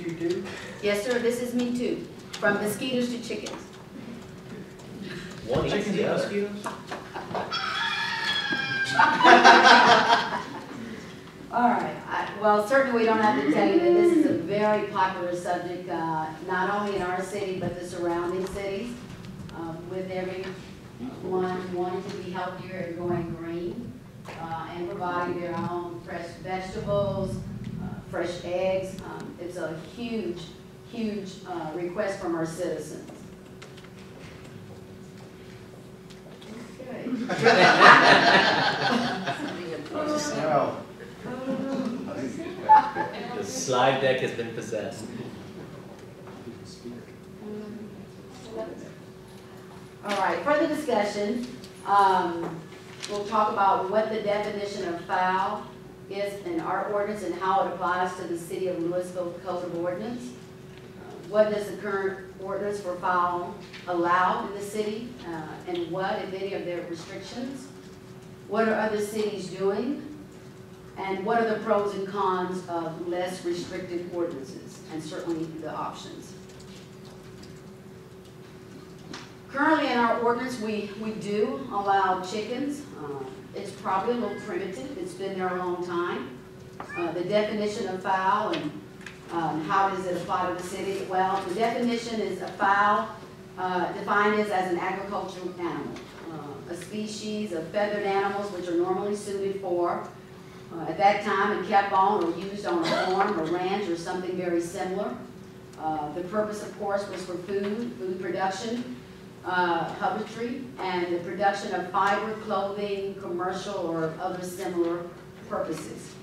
you too? Yes, sir, this is me too. From mosquitoes to chickens. One eats the other. All right, well, certainly we don't have to tell you that this is a very popular subject, not only in our city, but the surrounding cities, with everyone wanting to be healthier and going green, and providing their own fresh vegetables, fresh eggs. It's a huge, huge request from our citizens. Okay. Well, The slide deck has been possessed. All right, further discussion. We'll talk about what the definition of fowl is in our ordinance and how it applies to the city of Lewisville Code of Ordinance. What does the current ordinance for fowl allow in the city, and what, if any, of their restrictions? What are other cities doing? And what are the pros and cons of less restrictive ordinances, and certainly the options? Currently in our ordinance, we do allow chickens. It's probably a little primitive. It's been there a long time. The definition of fowl and how does it apply to the city? Well, the definition is a fowl defined as an agricultural animal, a species of feathered animals which are normally suited for, at that time, and kept on or used on a farm or ranch or something very similar. The purpose, of course, was for food production, husbandry, and the production of fiber, clothing, commercial, or other similar purposes.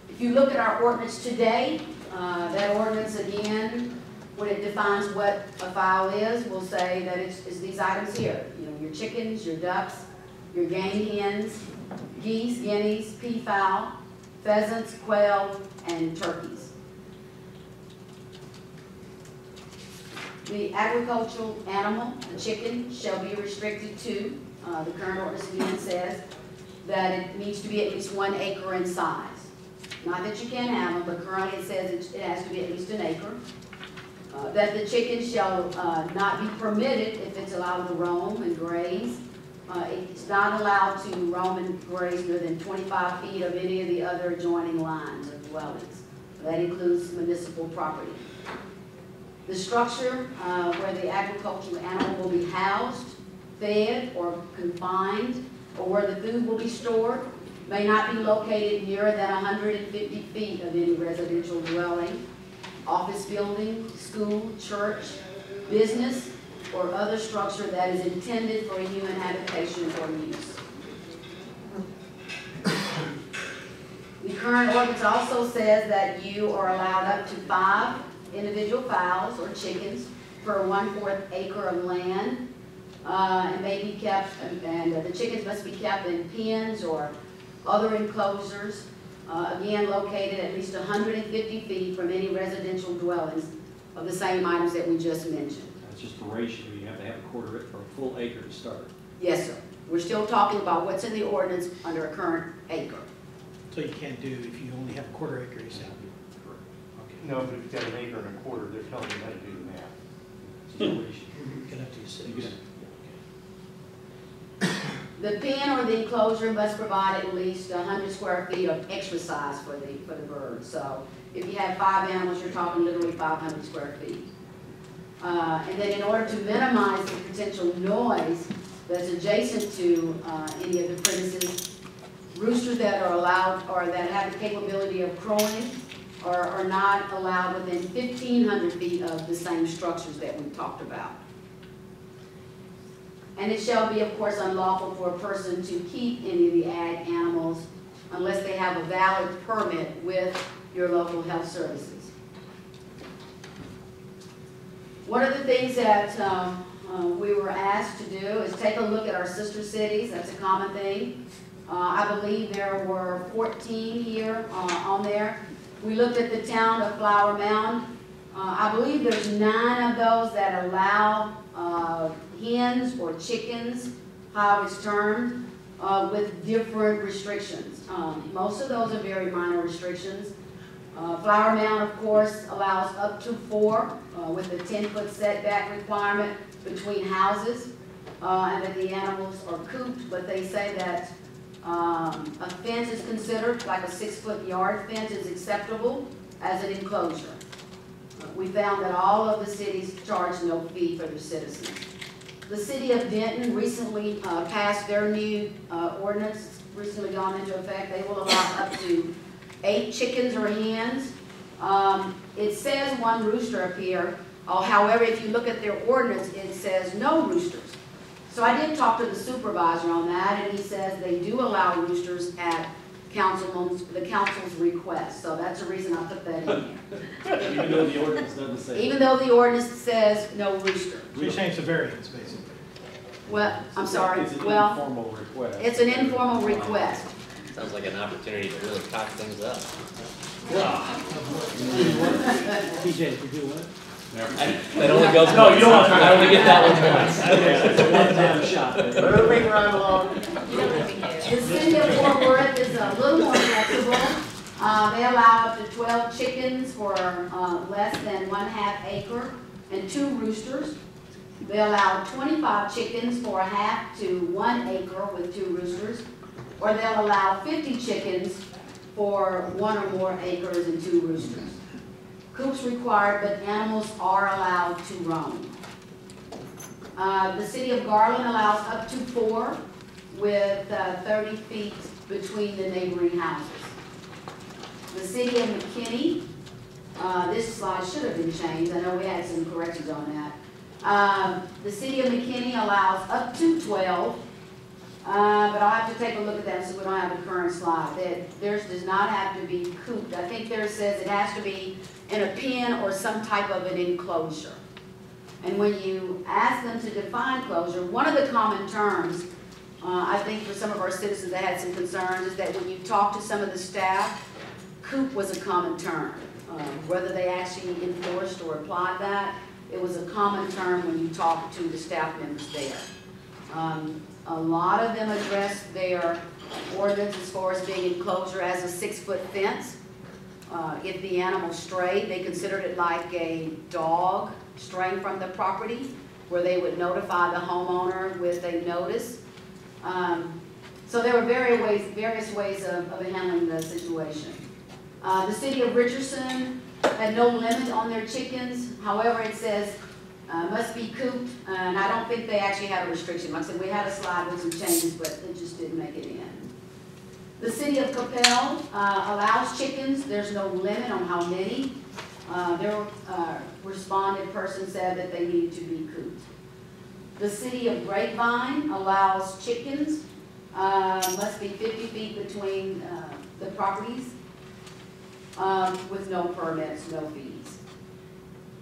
If you look at our ordinance today, that ordinance again, when it defines what a fowl is, will say that it's these items here. You know, your chickens, your ducks, your game hens, geese, guineas, peafowl, pheasants, quail, and turkeys. The agricultural animal, the chicken, shall be restricted to, the current ordinance again says, that it needs to be at least 1 acre in size. Not that you can't have them, but currently it says it has to be at least an acre. That the chicken shall not be permitted if it's allowed to roam and graze. It's not allowed to roam and graze more than 25 feet of any of the other adjoining lines or dwellings. That includes municipal property. The structure where the agricultural animal will be housed, fed, or confined, or where the food will be stored, may not be located nearer than 150 feet of any residential dwelling, office building, school, church, business, or other structure that is intended for human habitation or use. The current ordinance also says that you are allowed up to 5 individual fowls or chickens per 1/4 acre of land, and may be kept, and the chickens must be kept in pens or other enclosures, again located at least 150 feet from any residential dwellings of the same items that we just mentioned. That's just a ratio. You have to have a 1/4 or a full acre to start. Yes, sir. We're still talking about what's in the ordinance under a current acre. So you can't do, if you only have a 1/4 acre, you say? Correct. Okay. no, but if you've got an acre and a quarter, they're telling you how to do the math. It's a ratio. Get up to 6. You can- The pen or the enclosure must provide at least 100 square feet of exercise for the birds. So if you have 5 animals, you're talking literally 500 square feet. And then in order to minimize the potential noise that's adjacent to any of the premises, roosters that are allowed or that have the capability of crowing are not allowed within 1,500 feet of the same structures that we talked about. And it shall be, of course, unlawful for a person to keep any of the ag animals unless they have a valid permit with your local health services. One of the things that we were asked to do is take a look at our sister cities. That's a common thing. I believe there were 14 here on there. We looked at the town of Flower Mound. I believe there's 9 of those that allow hens or chickens, how it's termed, with different restrictions. Most of those are very minor restrictions. Flower mound, of course, allows up to 4 with a 10-foot setback requirement between houses, and that the animals are cooped, but they say that a fence is considered, like a 6-foot yard fence is acceptable as an enclosure. We found that all of the cities charge no fee for their citizens. The city of Denton recently passed their new ordinance, recently gone into effect. They will allow up to 8 chickens or hens. It says 1 rooster up here. However, if you look at their ordinance, it says no roosters. So I did talk to the supervisor on that, and he says they do allow roosters at the council's request. So that's the reason I put that in there. Even though the ordinance doesn't say. Even though the ordinance says no rooster. So you're saying it's a variance, basically. Well, I'm sorry. It's an Well, informal request. it's an informal request. Sounds like an opportunity to really cock things up. TJ, if you do what? That only goes No, you don't once. want to- I only get that one once. It's a one-time shot. Moving right along. The city of Fort Worth is a little more flexible. They allow up to 12 chickens for less than 1/2 acre and 2 roosters. They allow 25 chickens for 1/2 to 1 acre with 2 roosters. Or they'll allow 50 chickens for 1 or more acres and 2 roosters. Coops required, but animals are allowed to roam. The city of Garland allows up to 4 with 30 feet between the neighboring houses. The city of McKinney, this slide should have been changed. I know we had some corrections on that. The city of McKinney allows up to 12, but I'll have to take a look at that so we don't have the current slide. Theirs does not have to be cooped. I think theirs says it has to be in a pen or some type of an enclosure. And when you ask them to define closure, one of the common terms, I think for some of our citizens that had some concerns, is that when you talk to some of the staff, coop was a common term. Whether they actually enforced or applied that, it was a common term when you talk to the staff members there. A lot of them address their ordinance as far as being enclosure as a 6-foot fence. If the animal strayed, they considered it like a dog straying from the property, where they would notify the homeowner with a notice. So there were various ways of handling the situation. The city of Richardson had no limit on their chickens. However, it says must be cooped, and I don't think they actually had a restriction. Like I said, we had a slide with some changes, but it just didn't make it in. The city of Capel allows chickens. There's no limit on how many. Their responded person said that they needed to be cooped. The city of Grapevine allows chickens. Must be 50 feet between the properties with no permits, no fees.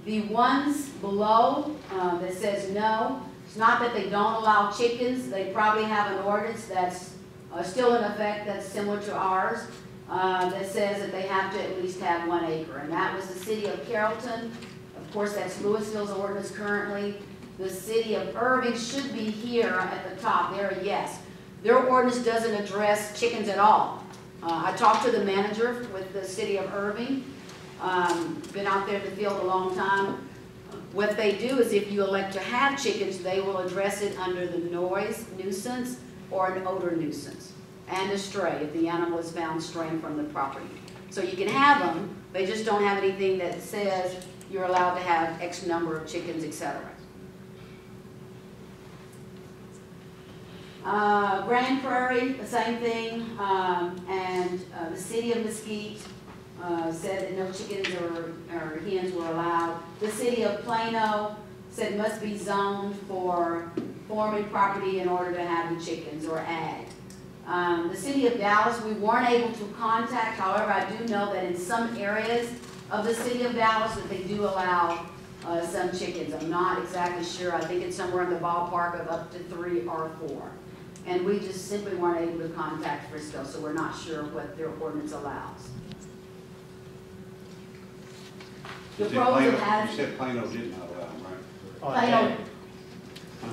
The ones below that says no, it's not that they don't allow chickens. They probably have an ordinance that's still in effect that's similar to ours that says that they have to at least have 1 acre. And that was the city of Carrollton. Of course, that's Lewisville's ordinance currently. The city of Irving should be here at the top there, yes. Their ordinance doesn't address chickens at all. I talked to the manager with the city of Irving. Been out there in the field a long time. What they do is if you elect to have chickens, they will address it under the noise nuisance or an odor nuisance, and a stray if the animal is found straying from the property. So you can have them, they just don't have anything that says you're allowed to have X number of chickens, etc. Grand Prairie, the same thing, and the city of Mesquite said that no chickens or hens were allowed. The city of Plano said must be zoned for farming property in order to have the chickens or ag. The city of Dallas, we weren't able to contact. However, I do know that in some areas of the city of Dallas that they do allow some chickens. I'm not exactly sure. I think it's somewhere in the ballpark of up to 3 or 4. And we just simply weren't able to contact Frisco, so we're not sure what their ordinance allows. The pros of having... You said Plano did not allow them, right? Plano,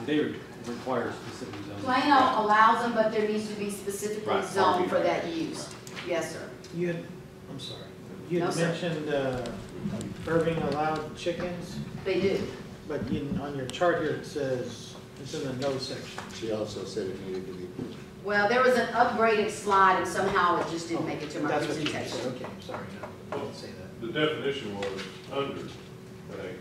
They require specific zoning. Plano allows them, but there needs to be specifically Right, zoned for farming. that use. Yes, sir. You had, I'm sorry. You No, sir. mentioned Irving allowed chickens, They do. but on your chart here it says, it's in the no section. She also said it needed to be. Well, there was an upgraded slide and somehow it just didn't make it to my That's what you presentation. said, okay, sorry, no, I didn't say that. The definition was under an acre,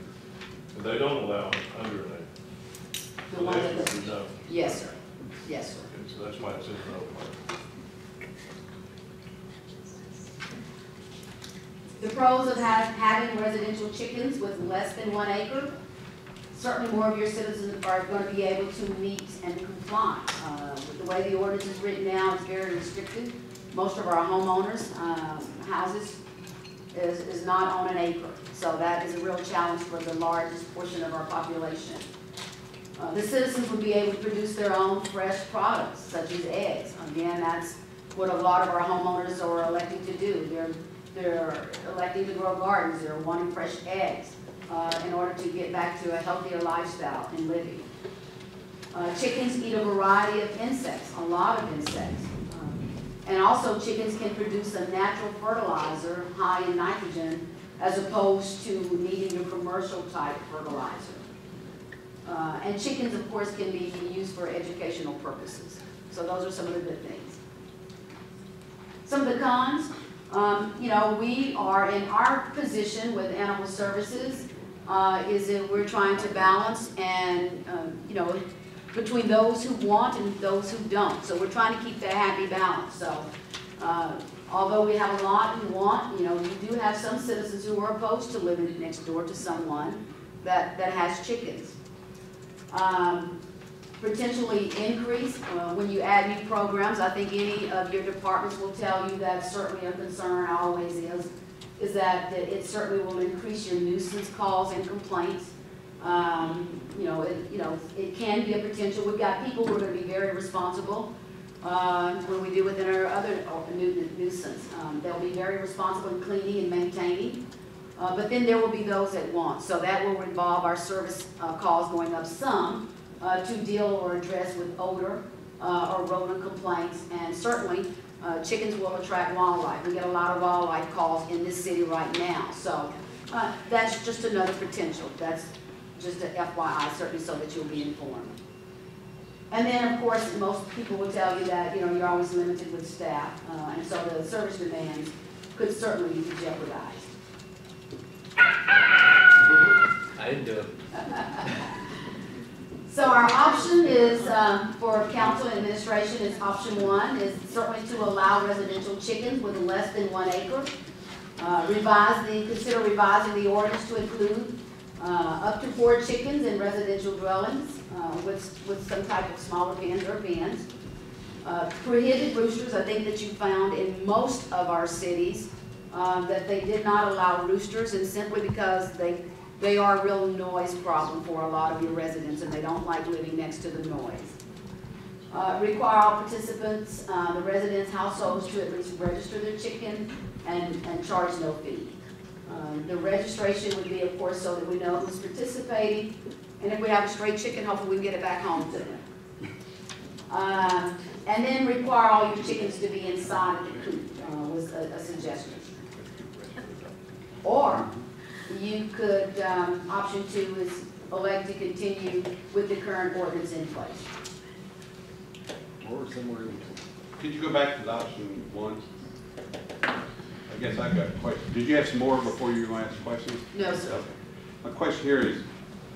and they don't allow under an acre. The one that Acres is no. Yes, sir. Yes, sir. Okay, so that's why it's in the no part. The pros of having residential chickens with less than 1 acre, certainly more of your citizens are going to be able to meet and comply. With the way the ordinance is written now, it's very restricted. Most of our homeowners' houses is not on an acre. So that is a real challenge for the largest portion of our population. The citizens would be able to produce their own fresh products, such as eggs. Again, that's what a lot of our homeowners are electing to do. They're electing to grow gardens. They're wanting fresh eggs in order to get back to a healthier lifestyle in living. Chickens eat a variety of insects, a lot of insects. And also chickens can produce a natural fertilizer high in nitrogen as opposed to needing a commercial type fertilizer. And chickens, of course, can be used for educational purposes. So those are some of the good things. Some of the cons, you know, we are in our position with animal services is that we're trying to balance and, you know, between those who want and those who don't. So we're trying to keep that happy balance. So although we have a lot who want, you know, we do have some citizens who are opposed to living next door to someone that has chickens. Potentially increase when you add new programs. I think any of your departments will tell you that's certainly a concern, always is that it certainly will increase your nuisance calls and complaints. You know, it can be a potential. We've got people who are going to be very responsible when we do within our other nuisance. They'll be very responsible in cleaning and maintaining. But then there will be those that won't. So that will involve our service calls going up some to deal or address with odor or rodent complaints. And certainly chickens will attract wildlife. We get a lot of wildlife calls in this city right now. So that's just another potential. That's just an FYI, certainly so that you'll be informed. And then, of course, most people will tell you that, you know, you're always limited with staff. And so the service demands could certainly be jeopardized. I didn't do it. So our option is, for council and administration, is option 1, is certainly to allow residential chickens with less than 1 acre. Consider revising the ordinance to include up to 4 chickens in residential dwellings with some type of smaller pens or pens. Prohibit roosters. I think that you found in most of our cities that they did not allow roosters, and simply because they are a real noise problem for a lot of your residents, and they don't like living next to the noise. Require all participants, the residents' households, to at least register their chicken and charge no fee. The registration would be, of course, so that we know who's participating, and if we have a stray chicken, hopefully we can get it back home to them. And then require all your chickens to be inside of the coop, was a suggestion. Or you could, option 2 is elect to continue with the current ordinance in place. Or somewhere in between. Could you go back to the option 1? I guess I've got a question. Did you have some more before you were going to ask questions? No, sir. Okay. My question here is,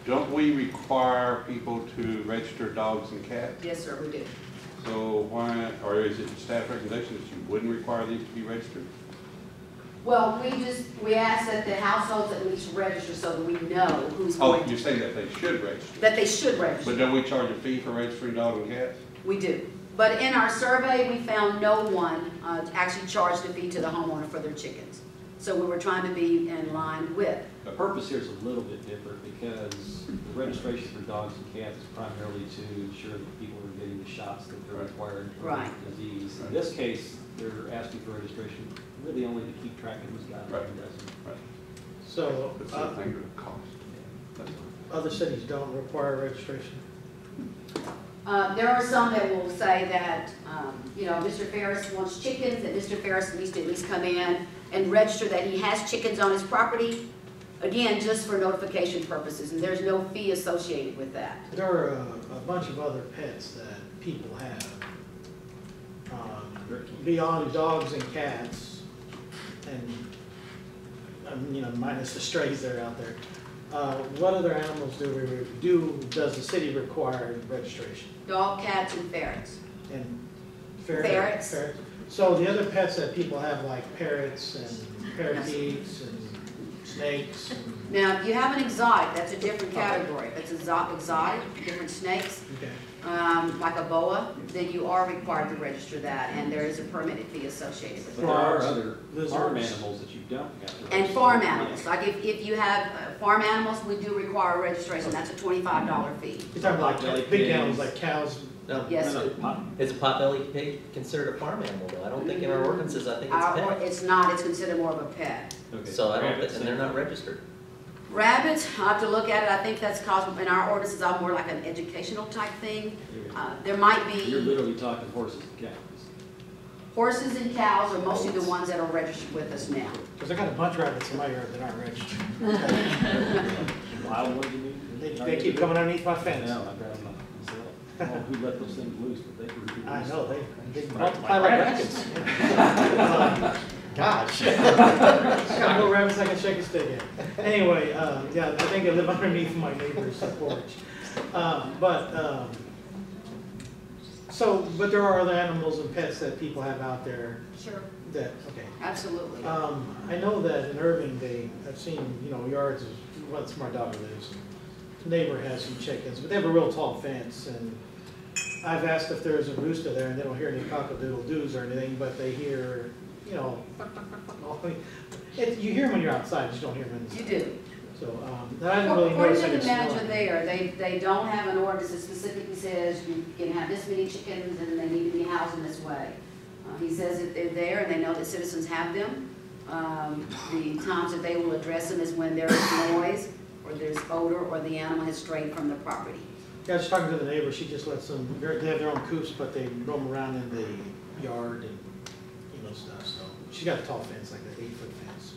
don't we require people to register dogs and cats? Yes, sir, we do. So why, or is it staff recommendation that you wouldn't require these to be registered? Well, we ask that the households at least register so that we know who's Oh, going, you're saying that they should register? that they should register. But don't we charge a fee for registering dogs and cats? We do. But in our survey, we found no one actually charged a fee to the homeowner for their chickens. So we were trying to be in line with. The purpose here is a little bit different because the registration for dogs and cats is primarily to ensure that people are getting the shots that they're required for Right. the disease. In this case, they're asking for registration really only to keep track of who's got it. Right. and who doesn't. Right. So It's a thing to cost. That's all. other cities don't require registration? There are some that will say that, you know, Mr. Ferris wants chickens, that Mr. Ferris needs to at least come in and register that he has chickens on his property, again, just for notification purposes, and there's no fee associated with that. There are a bunch of other pets that people have. Beyond dogs and cats, and, you know, minus the strays that are out there. What other animals does the city require registration? Dog, cats, and ferrets. And Ferrets. So the other pets that people have, like parrots and parakeets and snakes and, Now, if you have an exotic, that's a different category. If it's exotic, different snakes, okay. like a boa, then you are required to register that, and there is a permitted fee associated with But it. there are Frogs, other farm lizards. animals that you don't have to register. And farm animals, like if you have farm animals, we do require registration, that's a $25 fee. You're talking Jelly like big pigs. animals like cows. No, Yes, No, sir. no, pot- is a potbelly pig considered a farm animal though? I don't think in our ordinances, I think it's a pet. It's not, it's considered more of a pet. okay. So I don't, Rabbits, and they're not registered. Rabbits, I'll have to look at it, I think that's caused, in our ordinances, are more like an educational type thing. There might You're be, literally talking horses and cows. horses and cows are mostly the ones that are registered with us now. Because I got a bunch of rabbits in my yard that aren't registered. Wild ones, you mean? They keep coming underneath my fence. No, I grab them myself. I don't know who let those things loose, but they were. I know, they Right, multiply like like rabbits. rabbits. Gosh. I got more rabbits I can shake a stick at. Anyway, yeah, I think they live underneath my neighbor's porch. But there are other animals and pets that people have out there Sure. that, okay. Absolutely. I know that in Irving, I've seen, you know, yards of, what's where my daughter lives. Neighbor has some chickens, but they have a real tall fence, and I've asked if there's a rooster there, and they don't hear any cock-a-doodle-doos or anything, but they hear, you know, you hear them when you're outside, you just don't hear them You inside. do. So, I didn't really notice According to any the manager snoring. there, they don't have an ordinance that specifically says you can have this many chickens and they need to be housed in this way. He says that they're there and they know that citizens have them. The times that they will address them is when there is noise, or there's odor, or the animal has strayed from the property. Yeah, I was talking to the neighbor, she just lets them, they have their own coops, but they roam around in the yard and, you know, stuff, so. She's got a tall fence, like an 8-foot fence.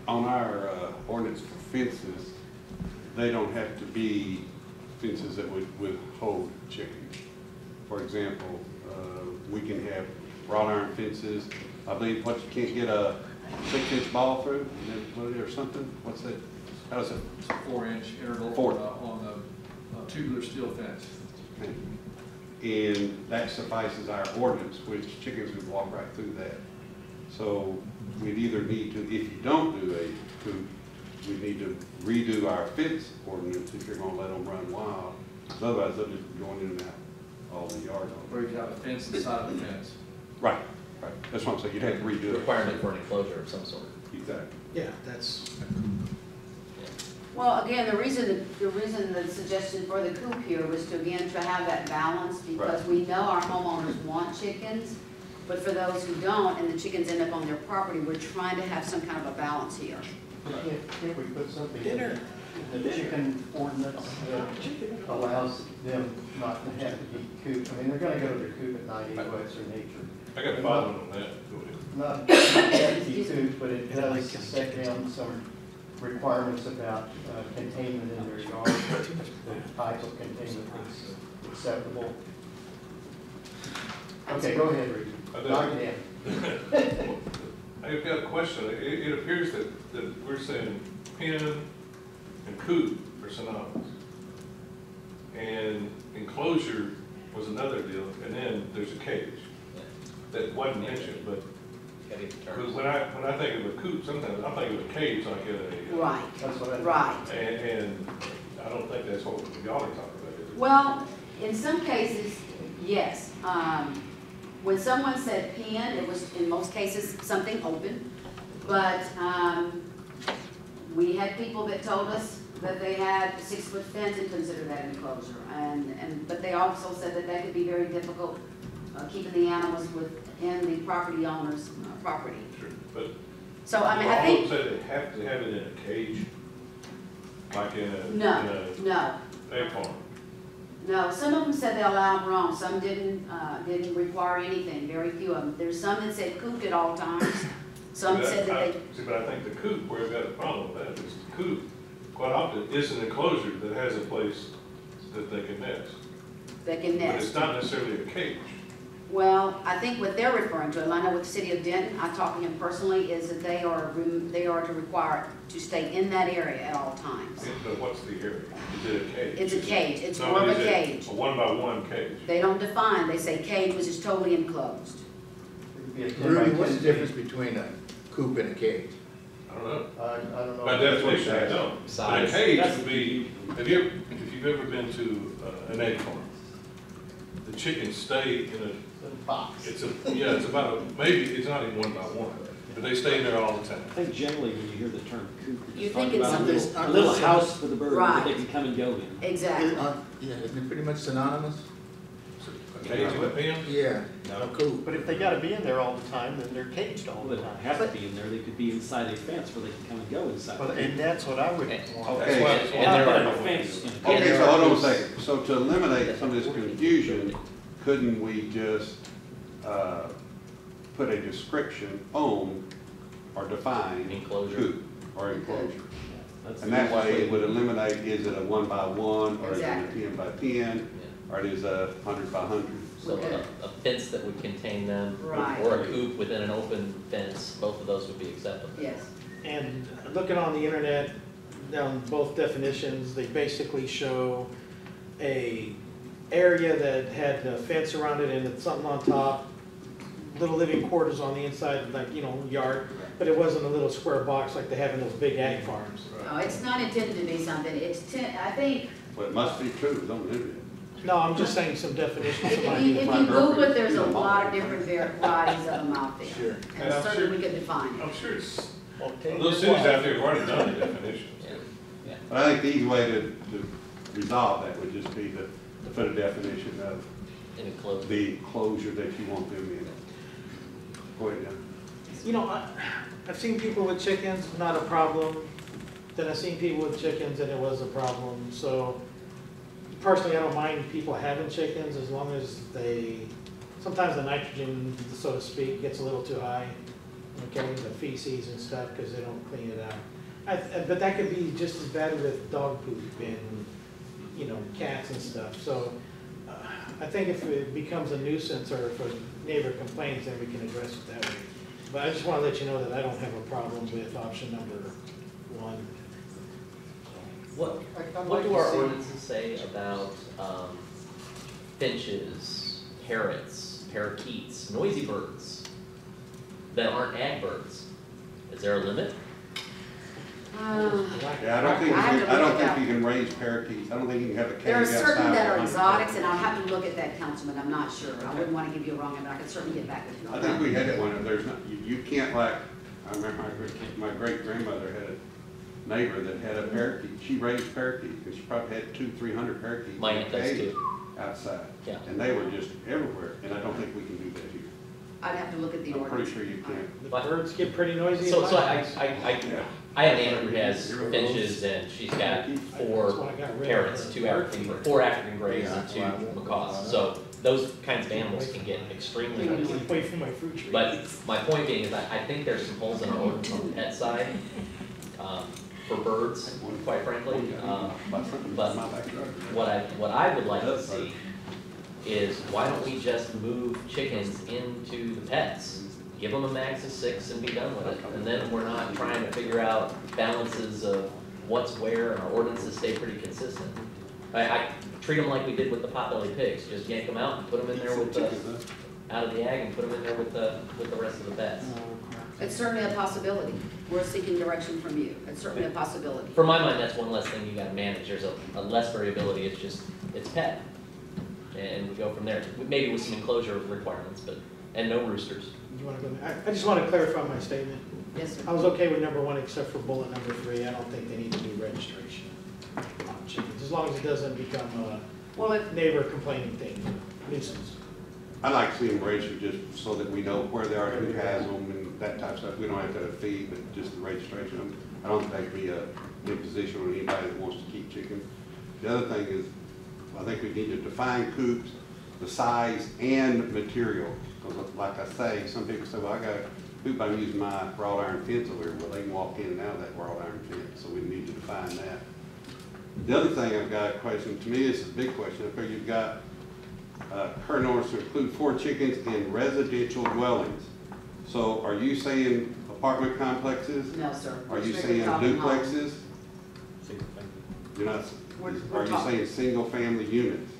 On our ordinance for fences, they don't have to be fences that would hold chickens. For example, we can have wrought iron fences. I believe what you can't get a 6-inch ball through, or something. What's that? How does it? 4-inch interval Four. on a tubular steel fence. And that suffices our ordinance, which chickens would walk right through that. So we'd either need to, if you don't do a coop, we need to redo our fence ordinance if you're gonna let them run wild. 'Cause otherwise they'll just be going in and out all the yard. Or you could have a fence inside of the fence. Right, right. That's what I'm saying. You'd have to redo it. Requirement for an enclosure of some sort. Exactly. Yeah, that's, Well, again, the reason the suggestion for the coop here was to, again, to have that balance, because Right. we know our homeowners want chickens, but for those who don't, and the chickens end up on their property, we're trying to have some kind of a balance here. Can't we put something in the chicken ordinance that allows them not to have to be cooped? I mean, they're gonna go to their coop at night anyway, it's their nature. I got a following on that. Go ahead. Not have to be cooped, but it does set down some requirements about containment in their yard, the type of containment that's acceptable. Okay, go ahead, Reed. Knock it in. I've got a question. It appears that we're saying pen and coop are synonymous. And enclosure was another deal, and then there's a cage. That wasn't mentioned, but Gotta get the because terms. when I think of a coop, sometimes I think of a cage like in a. Right, That's what I. right. And I don't think that's what y'all are talking about, is it? Well, in some cases, yes. When someone said pen, it was in most cases something open, but we had people that told us that they had a 6-foot fence and considered that an enclosure, but they also said that could be very difficult keeping the animals within the property owner's property. Sure, but. So I mean, I think Say they have to have it in a cage, like in a. no, in a no. egg farm. No, some of them said they allowed them wrong, some didn't require anything, very few of them. There's some that said cooped at all times, some said that they, See, but I think the coop, where we've got a problem with that, is the coop, quite often, is an enclosure that has a place that they can nest. they can But it's nest. not necessarily a cage. Well, I think what they're referring to, and I know with the city of Denton, I talked to him personally, is that they are to require to stay in that area at all times. But what's the area? Is it a cage? It's a cage, it's So more of a is it cage. A 1-by-1 cage. They don't define, they say cage, which is totally enclosed. It'd be a 10 by Rudy, what's the 10 difference between a coop and a cage? I don't know. I don't know. By definition, I don't. But a Size. cage would be, if you've ever been to an egg farm, the chickens stay in Little box. it's about maybe, it's not even 1-by-1, but they stay in there all the time. I think generally when you hear the term coop, You you're think talking it's about something- a little house for the bird that they Right. can come and go in. Exactly. Yeah, isn't it pretty much synonymous? A cage and a pen? Yeah, a coop. But if they gotta be in there all the time, then they're caged all Well, the they time. don't have to be in there, they could be inside a fence where they can come and go inside. Well, and that's what I would Okay. want. Okay. That's why- And there But are- a fence in a Okay, cage. so hold on a second. So to eliminate some of this confusion, couldn't we just put a description on or define Enclosure. coop or enclosure? That's And the that easiest way it would to- eliminate, is it a 1-by-1 or is it a Exactly. 10-by-10? Or it is a 100-by-100? So Okay. a fence that would contain them, Right. or a coop within an open fence, both of those would be acceptable. Yes. And looking on the internet, down both definitions, they basically show a area that had a fence around it and it's something on top, little living quarters on the inside, like, yard, but it wasn't a little square box like they have in those big ag farms. No, it's not intended to be something, I think, Well, it must be true, don't live it. No, I'm just saying some definitions. if of you ideas. Google it, there's a lot of different varieties of them out there. Sure. And certainly we could define it. I'm sure it's, Okay. those cities out there have already done the definitions. Yeah. But I think the easy way to resolve that would just be to put a definition of In enclosure. the enclosure that you want them in. Go ahead, Dan. I've seen people with chickens, not a problem. Then I've seen people with chickens and it was a problem. So personally, I don't mind people having chickens as long as sometimes the nitrogen, so to speak, gets a little too high. Okay, the feces and stuff, because they don't clean it out. But that could be just as bad with dog poop and, cats and stuff. So I think if it becomes a nuisance or if a neighbor complains, then we can address it that way. But I just want to let you know that I don't have a problem with option number 1. What do our ordinances say about finches, parrots, parakeets, noisy birds that aren't ag birds? Is there a limit? Yeah, I have to I don't look it think up. you can raise parakeets. I don't think you can have a cage There are outside. certain that are of 100. exotics, and I'll have to look at that, Councilman, I'm not sure. I wouldn't want to give you a wrong answer, but I can certainly get back with you I on think that. we had it one, there's not, you can't like, I remember my great-grandmother had a neighbor that had a parakeet. She raised parakeets, because she probably had 200-300 parakeets. My in a aunt does cage too. Outside. Yeah. And they were just everywhere, and I don't think we can do that here. I'd have to look at the I'm ordinance. pretty sure you can. The But- birds get pretty noisy. So, at so my I, house. I have an aunt who has finches and she's got That's 4 why I got rid of parrots, the 4 African grays and 2 Yeah. macaws. So those kinds of animals can get extremely noisy. Away from my fruit tree. But my point being is I think there's some holes in our ordinance on the pet side, for birds, quite frankly. But what I would like to see is why don't we just move chickens into the pets? Give them a max of 6 and be done with it. And then we're not trying to figure out balances of what's where, and our ordinances stay pretty consistent. I treat them like we did with the potbelly pigs, just yank them out and put them in there with the, out of the ag and put them in there with the rest of the pets. It's certainly a possibility. We're seeking direction from you. It's certainly a possibility. For my mind, that's one less thing you gotta manage. There's a less variability, it's pet. And we go from there, maybe with some enclosure requirements, and no roosters. You want to go? I just want to clarify my statement. Yes, I sir. was okay with number 1 except for bullet number 3. I don't think they need to do registration on chickens, as long as it doesn't become Well, if, a neighbor complaining thing, nuisance. I'd like to see them registered just so that we know where they are, who has them, and that type of stuff. We don't have to have a fee, but just the registration. I don't think that'd be a imposition on anybody that wants to keep chickens. The other thing is, I think we need to define coops, the size and material. Because like I say, some people say, well, I got a coop, I'm using my wrought iron fence over here. Well, they can walk in and out of that wrought iron fence, so we need to define that. The other thing I've got a question, to me, this is a big question. Up there you've got current orders to include 4 chickens in residential dwellings. So are you saying apartment complexes? No, sir. Are you Strictly saying talking home. duplexes? Single family. You're not, We're are you talking- saying single family units?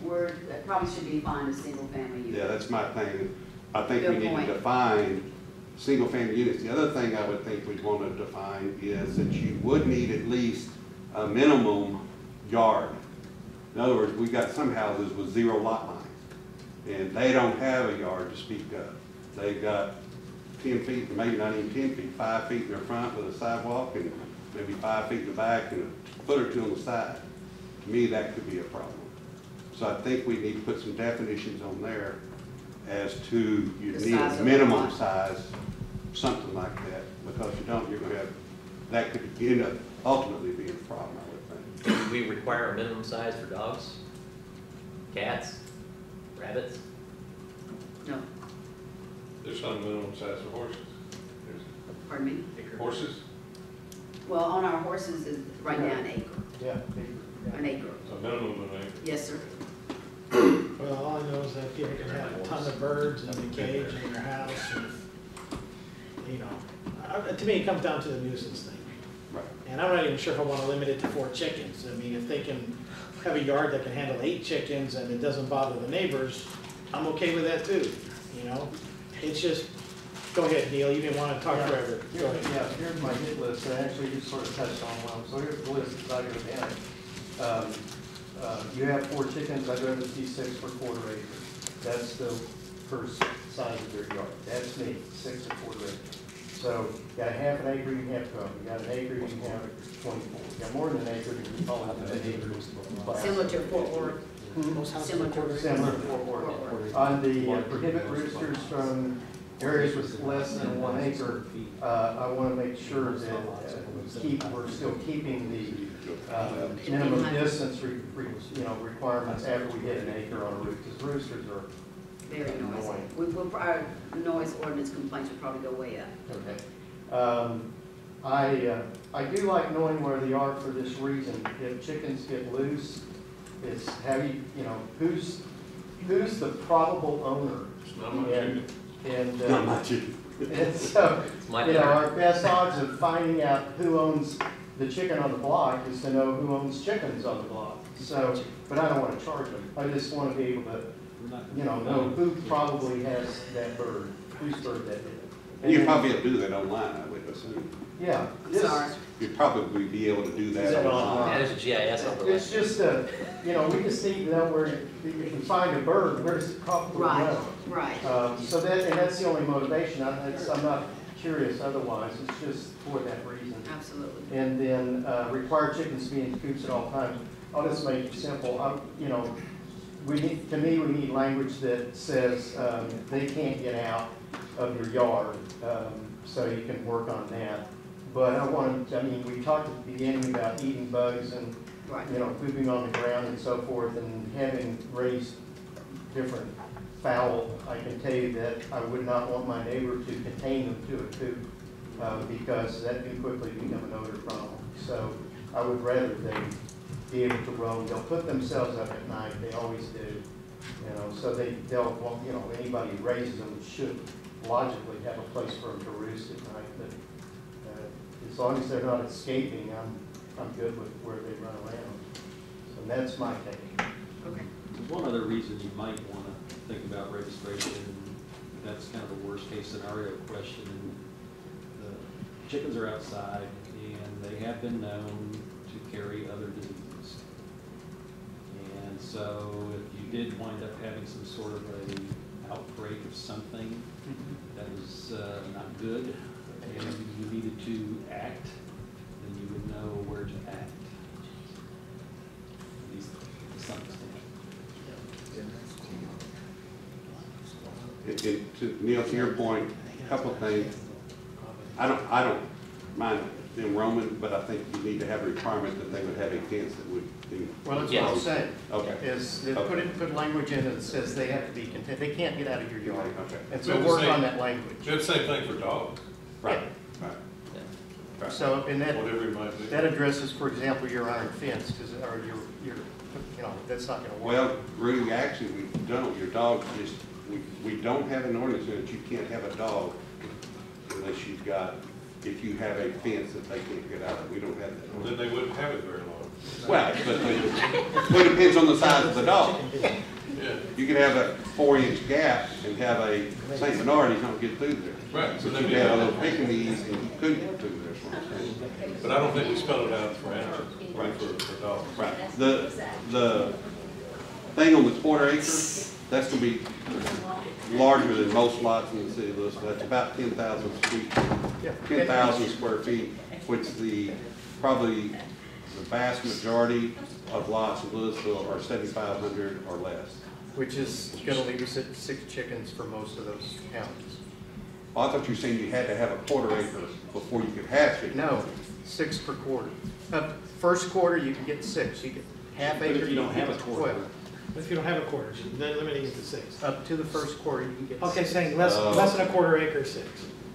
That probably should be defined as single family unit. Yeah, that's my thing. I think we Good need point. to define single family units. The other thing I would think we'd want to define is that you would need at least a minimum yard. In other words, we got some houses with 0 lot lines, and they don't have a yard to speak of. They've got 10 feet, maybe not even 10 feet, 5 feet in their front with a sidewalk, and maybe 5 feet in the back, and a foot or 2 on the side. To me, that could be a problem. So I think we need to put some definitions on there as to you The need size a of the minimum lot. size, something like that, because if you don't, you're gonna have, that could end up ultimately being a problem, I would think. Do we require a minimum size for dogs, cats, rabbits? No, There's not a minimum size for horses. pardon me? There's horses, Well, on our horses is right now an acre, Yeah. an acre. a minimum of an acre. Yes, sir. Well, all I know is that people can have a ton of birds in a cage in their house, and, you know, to me, it comes down to the nuisance thing. Right. And I'm not even sure if I want to limit it to 4 chickens. I mean, if they can have a yard that can handle 8 chickens and it doesn't bother the neighbors, I'm okay with that too, you know? It's just, go ahead, Neil, you didn't want to talk forever. Go ahead. Yeah, here's my hit list, I actually just sort of touched on one, so here's the list that I go down. You have 4 chickens, I'd rather see 6 per quarter acre. That's the first size of their yard, that's me, 6 a quarter acre. So, you got a half an acre, you can have 12, you got an acre, you can have 24. You got more than an acre, you can call it an acre. Similar to Fort Worth. Similar to. Similar to Fort Worth. On the prohibit roosters from areas with less than 1 acre, I want to make sure that we're still keeping the minimum distance requirements after we hit an acre on a roof, because roosters are Very noisy. annoying. Our noise ordinance complaints would probably go way up. Okay. I do like knowing where they are for this reason. If chickens get loose, it's heavy, who's the probable owner? It's not my chicken. And, Not my chicken. and so, It's my our best odds of finding out who owns the chicken on the block is to know who owns chickens on the block. So, but I don't want to charge them. I just want to be able to, know who probably has that bird, whose bird that is. And You'd then- probably be able to do that online, I would assume. Yeah. I'm sorry. You'd probably be able to do Is that that online. Yeah, there's a GIS overlay. It's just, we just need to know where, if you can find a bird, where does it probably Right, go? right. So that's the only motivation. I'm not curious otherwise, it's just for that reason. Absolutely. And then require chickens to be in coops at all times. I'll just make it simple. We need language that says they can't get out of your yard, so you can work on that. But we talked at the beginning about eating bugs and, Right. pooping on the ground and so forth, and having raised different fowl. I can tell you that I would not want my neighbor to contain them to a coop, because that can quickly become an odor problem. So I would rather they be able to roam. They'll put themselves up at night, they always do, so they'll, anybody who raises them should logically have a place for them to roost at night. But as long as they're not escaping, I'm good with where they run around. So that's my take. Okay. One other reason you might want to think about registration, that's kind of a worst case scenario question. The chickens are outside and they have been known to carry other diseases. And so if you did wind up having some sort of an outbreak of something that was not good, and you needed to act, then you would know where to act. At least to some extent. Neil, to your point, a couple of things. I don't mind them roaming, but I think you need to have a requirement that they would have a fence that would be. Well, that's what Yes. I'm saying. Okay. Is, they put language in that says they have to be contained, they can't get out of your yard. Okay. And We so have the work same- on that language. We have the same thing for dogs, Right, right. Right. So, and that, whatever it might be. that addresses, for example, your iron fence, because, or your, you know, that's not gonna work. Well, Rudy, actually, we don't, your dog just, we don't have an ordinance that you can't have a dog unless you've got, if you have a fence that they can't get out of, we don't have that. Well, then they wouldn't have it very long. Well, but it depends on the size of the dog. Yeah. You could have a 4-inch gap and have a St. Bernard, he's not get through there. Right, so But then you we could have a have, little Pekingese and he couldn't get through there, is what I'm saying. but I don't think we spell it out for animals, right, for dogs. Right. The thing on the quarter acre, that's gonna be larger than most lots in the city of Lewisville. That's about 10,000 feet, 10,000 square feet, which probably the vast majority of lots in Lewisville are 7,500 or less. Which is gonna leave us at 6 chickens for most of those counties. I thought you were saying you had to have a quarter acre before you could have chickens. No, 6 per quarter. First quarter, you can get 6. You get half But acre. if you don't can have a get quarter, 12. If you don't have a quarter, then limiting it to 6. Up to the first quarter, you can get. Okay, 6. saying less than a quarter acre, 6.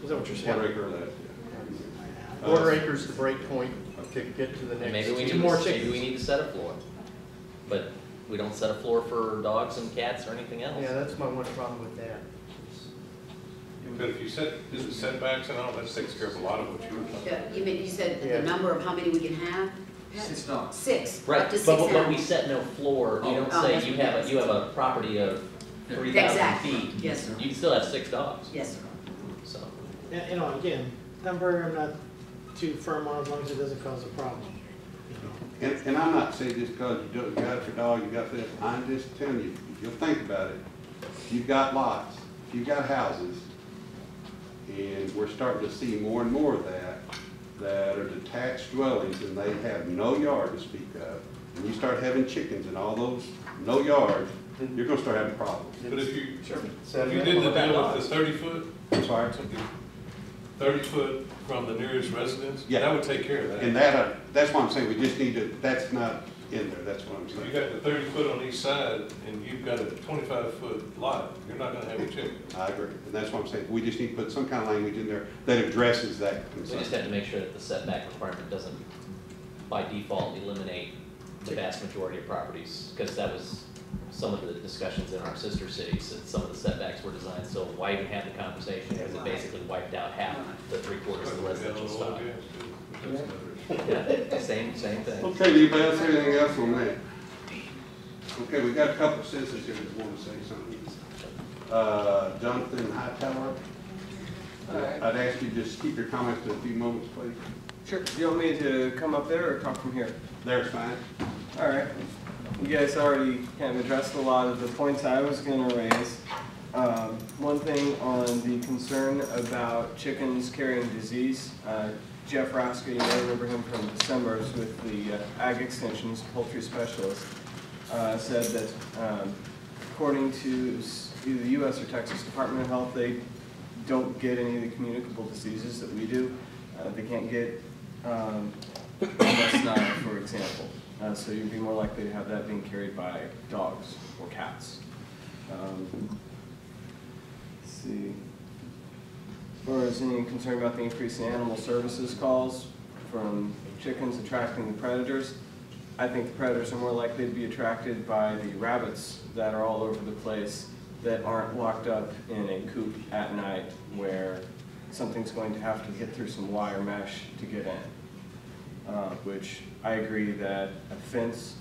Is that what you're saying? Quarter acre or less, yeah. Quarter acre's the break point to get to the And next. maybe we Two need, more maybe chickens. we need to set a floor, but we don't set a floor for dogs and cats or anything else. Yeah, that's my one problem with that. But if you set, is it setbacks and all, that takes care of a lot of what you were talking about. You said Yeah. the number of how many we can have? 6 dogs. 6, Right, up to 6 but we animals. set no floor, you don't Oh, say that's you what have it a, you have a property of 3,000 Exactly. feet. Yes, sir. You can still have 6 dogs, Yes, sir. so. And, you know, again, number I'm not too firm on as long as it doesn't cause a problem. You know. And I'm not saying just because you got it for dog, you got this, I'm just telling you, if you'll think about it, you've got lots, you've got houses, and we're starting to see more and more of that are detached dwellings and they have no yard to speak of. And you start having chickens and all those, no yard, you're gonna start having problems. But if you, So if you did the deal with the 30-foot, I'm sorry? 30-foot from the nearest residence, Yeah. that would take care of that. And that's why I'm saying we just need to, that's not in there, that's what I'm If saying. you got the 30-foot on each side and you've got a 25-foot lot, you're not gonna have a chicken. I agree, and that's what I'm saying, we just need to put some kind of language in there that addresses that We concern. just have to make sure that the setback requirement doesn't, by default, eliminate the vast majority of properties, because that was some of the discussions in our sister cities, that some of the setbacks were designed, so why even have the conversation, because it basically wiped out half the 3/4 of the residential stock. Yeah, same thing. Okay, anybody else have anything else on that? Okay, we got a couple of citizens here that want to say something. Jonathan Hightower, I'd ask you to just keep your comments to a few moments, please. Sure. You want me to come up there or talk from here? There's fine. All right. You guys already kind of addressed a lot of the points I was going to raise. One thing on the concern about chickens carrying disease. Jeff Raska, you may remember him from December, was with the Ag Extension's poultry specialist, said that according to either the U.S. or Texas Department of Health, they don't get any of the communicable diseases that we do. They can't get West Nile, for example. So you'd be more likely to have that being carried by dogs or cats. Let's see. As far as any concern about the increase in animal services calls from chickens attracting the predators, I think the predators are more likely to be attracted by the rabbits that are all over the place that aren't locked up in a coop at night where something's going to have to get through some wire mesh to get in. Which I agree that a fence,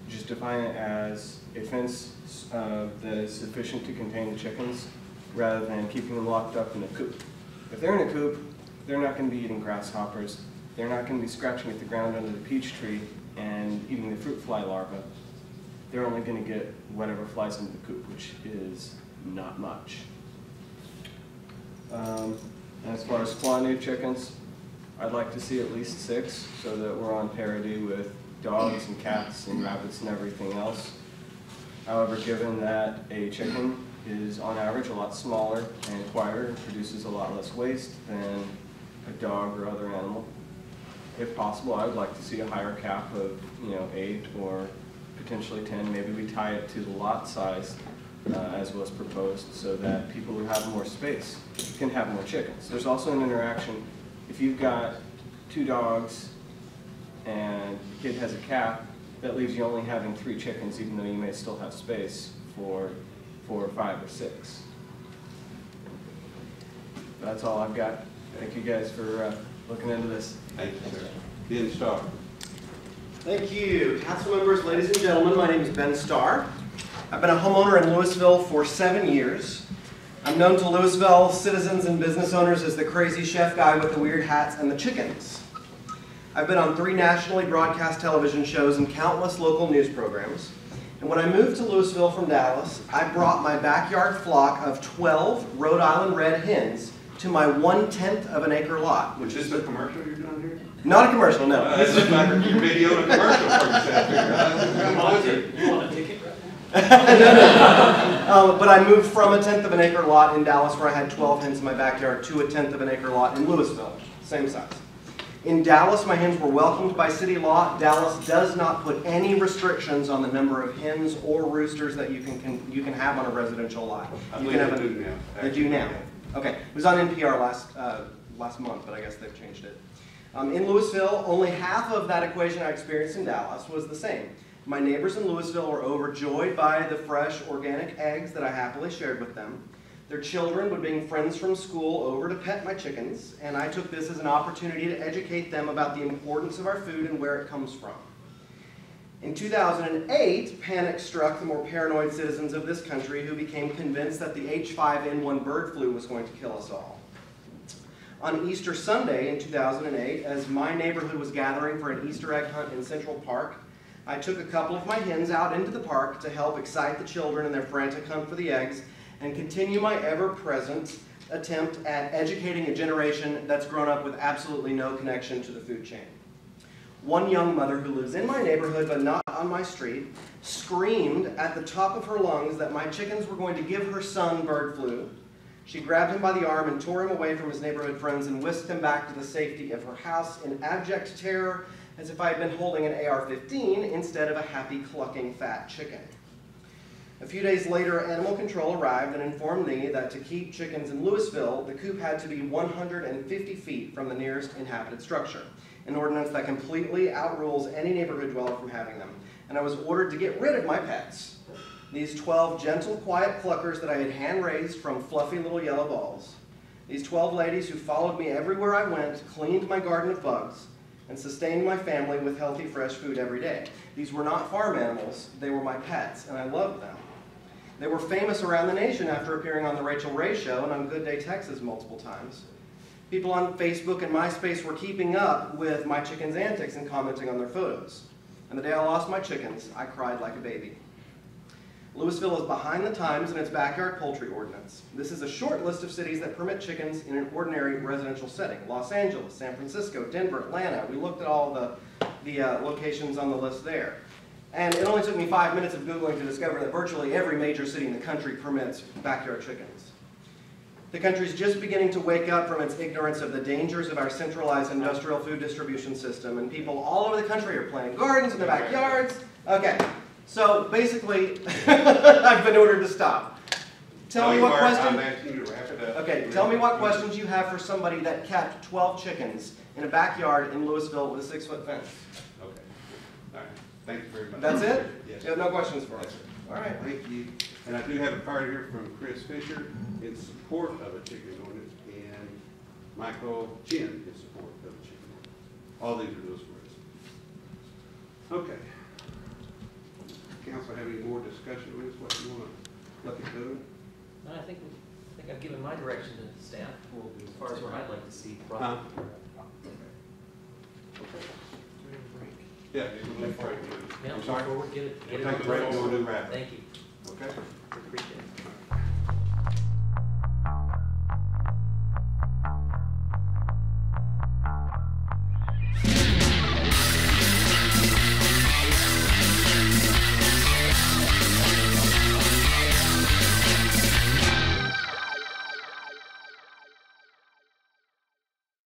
just define it as a fence that is sufficient to contain the chickens rather than keeping them locked up in a coop. If they're in a coop, they're not going to be eating grasshoppers. They're not going to be scratching at the ground under the peach tree and eating the fruit fly larvae. They're only going to get whatever flies into the coop, which is not much. As far as quantity of chickens, I'd like to see at least 6 so that we're on parity with dogs and cats and rabbits and everything else. However, given that a chicken is on average a lot smaller and quieter and produces a lot less waste than a dog or other animal, if possible, I would like to see a higher cap of, 8 or potentially 10. Maybe we tie it to the lot size as was proposed, so that people who have more space can have more chickens. There's also an interaction. If you've got 2 dogs and the kid has a cat, that leaves you only having 3 chickens, even though you may still have space for 4 or 5 or 6. That's all I've got. Thank you guys for looking into this. Thank you, sir. Ben Starr. Thank you. Council members, ladies and gentlemen, my name is Ben Starr. I've been a homeowner in Lewisville for 7 years. I'm known to Lewisville citizens and business owners as the crazy chef guy with the weird hats and the chickens. I've been on 3 nationally broadcast television shows and countless local news programs. And when I moved to Lewisville from Dallas, I brought my backyard flock of 12 Rhode Island red hens to my 1/10 of an acre lot. Which is the commercial you're doing here? Not a commercial, no. This is like you're videoing a commercial for yourself here. You want a ticket? But I moved from a 1/10 of an acre lot in Dallas, where I had 12 hens in my backyard, to a 1/10 of an acre lot in Lewisville, same size. In Dallas, my hens were welcomed by city law. Dallas does not put any restrictions on the number of hens or roosters that you can have on a residential lot. I believe they do now. They do now. Okay, it was on NPR last month, but I guess they've changed it. In Lewisville, only half of that equation I experienced in Dallas was the same. My neighbors in Lewisville were overjoyed by the fresh, organic eggs that I happily shared with them. Their children would bring friends from school over to pet my chickens, and I took this as an opportunity to educate them about the importance of our food and where it comes from. In 2008, panic struck the more paranoid citizens of this country, who became convinced that the H5N1 bird flu was going to kill us all. On Easter Sunday in 2008, as my neighborhood was gathering for an Easter egg hunt in Central Park, I took a couple of my hens out into the park to help excite the children in their frantic hunt for the eggs and continue my ever-present attempt at educating a generation that's grown up with absolutely no connection to the food chain. One young mother who lives in my neighborhood but not on my street screamed at the top of her lungs that my chickens were going to give her son bird flu. She grabbed him by the arm and tore him away from his neighborhood friends and whisked him back to the safety of her house in abject terror, as if I had been holding an AR-15 instead of a happy clucking fat chicken. A few days later, animal control arrived and informed me that to keep chickens in Lewisville, the coop had to be 150 feet from the nearest inhabited structure, an ordinance that completely outrules any neighborhood dweller from having them. And I was ordered to get rid of my pets. These 12 gentle, quiet cluckers that I had hand-raised from fluffy little yellow balls. These 12 ladies who followed me everywhere I went, cleaned my garden of bugs, and sustained my family with healthy, fresh food every day. These were not farm animals, they were my pets, and I loved them. They were famous around the nation after appearing on The Rachel Ray Show and on Good Day Texas multiple times. People on Facebook and MySpace were keeping up with my chickens' antics and commenting on their photos. And the day I lost my chickens, I cried like a baby. Lewisville is behind the times in its backyard poultry ordinance. This is a short list of cities that permit chickens in an ordinary residential setting. Los Angeles, San Francisco, Denver, Atlanta. We looked at all the locations on the list there. And it only took me 5 minutes of Googling to discover that virtually every major city in the country permits backyard chickens. The country's just beginning to wake up from its ignorance of the dangers of our centralized industrial food distribution system, and people all over the country are planting gardens in their backyards. Okay, so basically, I've been ordered to stop. Tell me what questions. I'm asking you to wrap it up. Okay, tell me what questions you have for somebody that kept 12 chickens in a backyard in Lewisville with a 6-foot fence. Okay. All right. Thank you very much. That's it? Yes. You have no questions for us? Yes, sir. All right. Thank you. And I do have a card here from Chris Fisher in support of a chicken ordinance, and Michael Chin in support of a chicken ordinance. All these are those words. Okay. Council, have any more discussion with us? What you want to look at doing? No, I think I've given my direction to staff as far as where I'd like to see. Huh? Yeah, Yeah, I'm sorry. forward, get it Take a break, we'll do rapid. Thank you. Okay.